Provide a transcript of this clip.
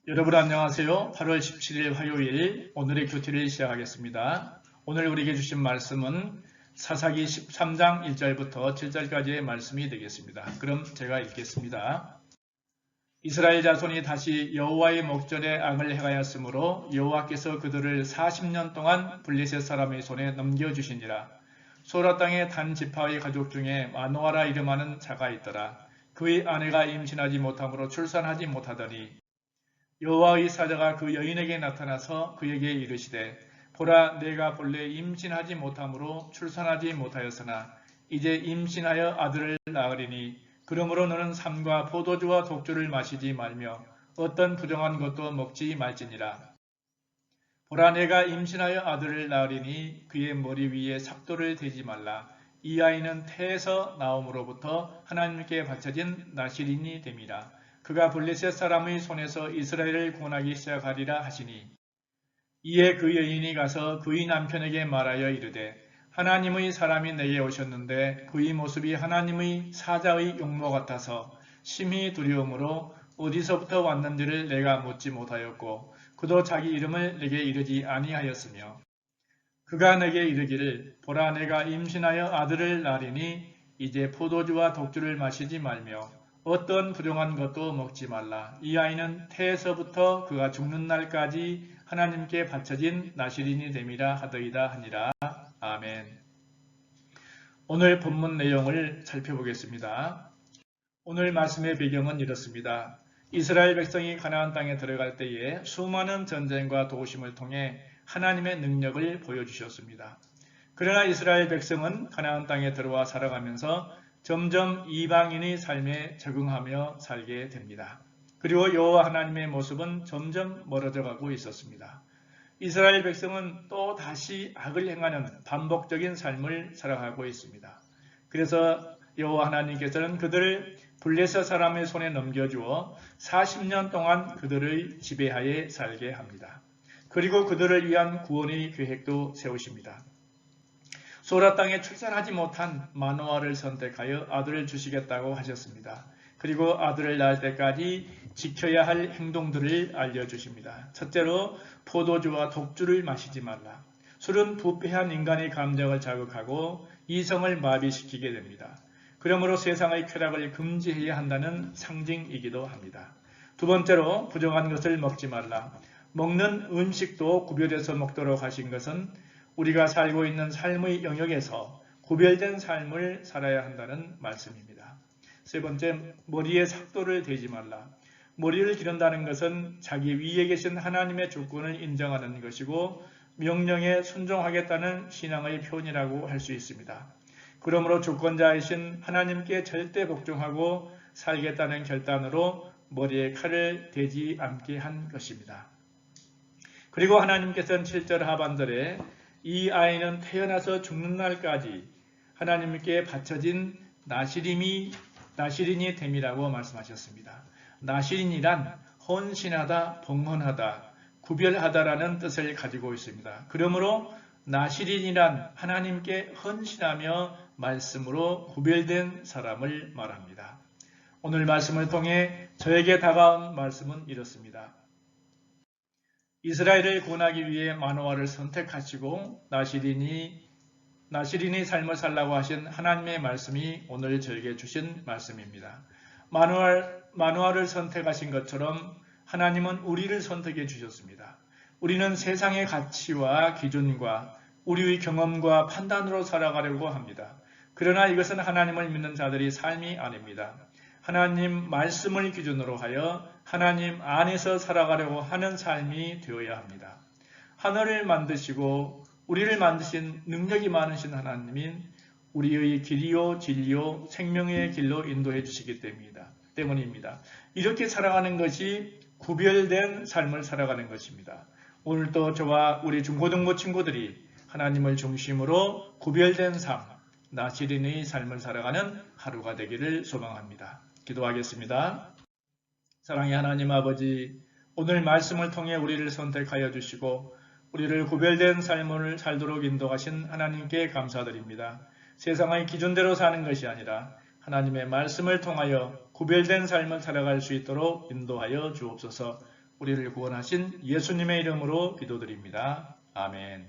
여러분 안녕하세요. 8월 17일 화요일 오늘의 교티를 시작하겠습니다. 오늘 우리에게 주신 말씀은 사사기 13장 1절부터 7절까지의 말씀이 되겠습니다. 그럼 제가 읽겠습니다. 이스라엘 자손이 다시 여호와의 목전에 악을 행하였으므로 여호와께서 그들을 40년 동안 블레셋 사람의 손에 넘겨주시니라. 소라 땅의 단 지파의 가족 중에 마노아라 이름하는 자가 있더라. 그의 아내가 임신하지 못함으로 출산하지 못하더니 여호와의 사자가 그 여인에게 나타나서 그에게 이르시되 보라 내가 본래 임신하지 못함으로 출산하지 못하였으나 이제 임신하여 아들을 낳으리니 그러므로 너는 삼과 포도주와 독주를 마시지 말며 어떤 부정한 것도 먹지 말지니라. 보라 내가 임신하여 아들을 낳으리니 그의 머리 위에 삽도를 대지 말라. 이 아이는 태에서 나옴으로부터 하나님께 바쳐진 나실인이 됨이라. 그가 블레셋 사람의 손에서 이스라엘을 구원하기 시작하리라 하시니 이에 그 여인이 가서 그의 남편에게 말하여 이르되 하나님의 사람이 내게 오셨는데 그의 모습이 하나님의 사자의 용모 같아서 심히 두려움으로 어디서부터 왔는지를 내가 묻지 못하였고 그도 자기 이름을 내게 이르지 아니하였으며 그가 내게 이르기를 보라 내가 임신하여 아들을 낳으리니 이제 포도주와 독주를 마시지 말며 어떤 부정한 것도 먹지 말라. 이 아이는 태에서부터 그가 죽는 날까지 하나님께 바쳐진 나실인이 됨이라 하더이다 하니라. 아멘. 오늘 본문 내용을 살펴보겠습니다. 오늘 말씀의 배경은 이렇습니다. 이스라엘 백성이 가나안 땅에 들어갈 때에 수많은 전쟁과 도우심을 통해 하나님의 능력을 보여주셨습니다. 그러나 이스라엘 백성은 가나안 땅에 들어와 살아가면서 점점 이방인의 삶에 적응하며 살게 됩니다. 그리고 여호와 하나님의 모습은 점점 멀어져 가고 있었습니다. 이스라엘 백성은 또 다시 악을 행하는 반복적인 삶을 살아가고 있습니다. 그래서 여호와 하나님께서는 그들을 블레셋 사람의 손에 넘겨주어 40년 동안 그들의 지배하에 살게 합니다. 그리고 그들을 위한 구원의 계획도 세우십니다. 소라 땅에 출산하지 못한 마노아를 선택하여 아들을 주시겠다고 하셨습니다. 그리고 아들을 낳을 때까지 지켜야 할 행동들을 알려주십니다. 첫째로 포도주와 독주를 마시지 말라. 술은 부패한 인간의 감정을 자극하고 이성을 마비시키게 됩니다. 그러므로 세상의 쾌락을 금지해야 한다는 상징이기도 합니다. 두 번째로 부정한 것을 먹지 말라. 먹는 음식도 구별해서 먹도록 하신 것은 우리가 살고 있는 삶의 영역에서 구별된 삶을 살아야 한다는 말씀입니다. 세 번째, 머리에 삭도를 대지 말라. 머리를 기른다는 것은 자기 위에 계신 하나님의 주권을 인정하는 것이고 명령에 순종하겠다는 신앙의 표현이라고 할 수 있습니다. 그러므로 주권자이신 하나님께 절대 복종하고 살겠다는 결단으로 머리에 칼을 대지 않게 한 것입니다. 그리고 하나님께서는 7절 하반절에 이 아이는 태어나서 죽는 날까지 하나님께 바쳐진 나실인이 됨이라고 말씀하셨습니다. 나실인이란 헌신하다, 봉헌하다, 구별하다라는 뜻을 가지고 있습니다. 그러므로 나실인이란 하나님께 헌신하며 말씀으로 구별된 사람을 말합니다. 오늘 말씀을 통해 저에게 다가온 말씀은 이렇습니다. 이스라엘을 구원하기 위해 마노아를 선택하시고 나실인의 삶을 살라고 하신 하나님의 말씀이 오늘 저에게 주신 말씀입니다. 마노아를 선택하신 것처럼 하나님은 우리를 선택해 주셨습니다. 우리는 세상의 가치와 기준과 우리의 경험과 판단으로 살아가려고 합니다. 그러나 이것은 하나님을 믿는 자들의 삶이 아닙니다. 하나님 말씀을 기준으로 하여 하나님 안에서 살아가려고 하는 삶이 되어야 합니다. 하늘을 만드시고 우리를 만드신 능력이 많으신 하나님인 우리의 길이요 진리요 생명의 길로 인도해 주시기 때문입니다. 이렇게 살아가는 것이 구별된 삶을 살아가는 것입니다. 오늘도 저와 우리 중고등부 친구들이 하나님을 중심으로 구별된 삶, 나실인의 삶을 살아가는 하루가 되기를 소망합니다. 기도하겠습니다. 사랑의 하나님 아버지, 오늘 말씀을 통해 우리를 선택하여 주시고 우리를 구별된 삶을 살도록 인도하신 하나님께 감사드립니다. 세상의 기준대로 사는 것이 아니라 하나님의 말씀을 통하여 구별된 삶을 살아갈 수 있도록 인도하여 주옵소서. 우리를 구원하신 예수님의 이름으로 기도드립니다. 아멘.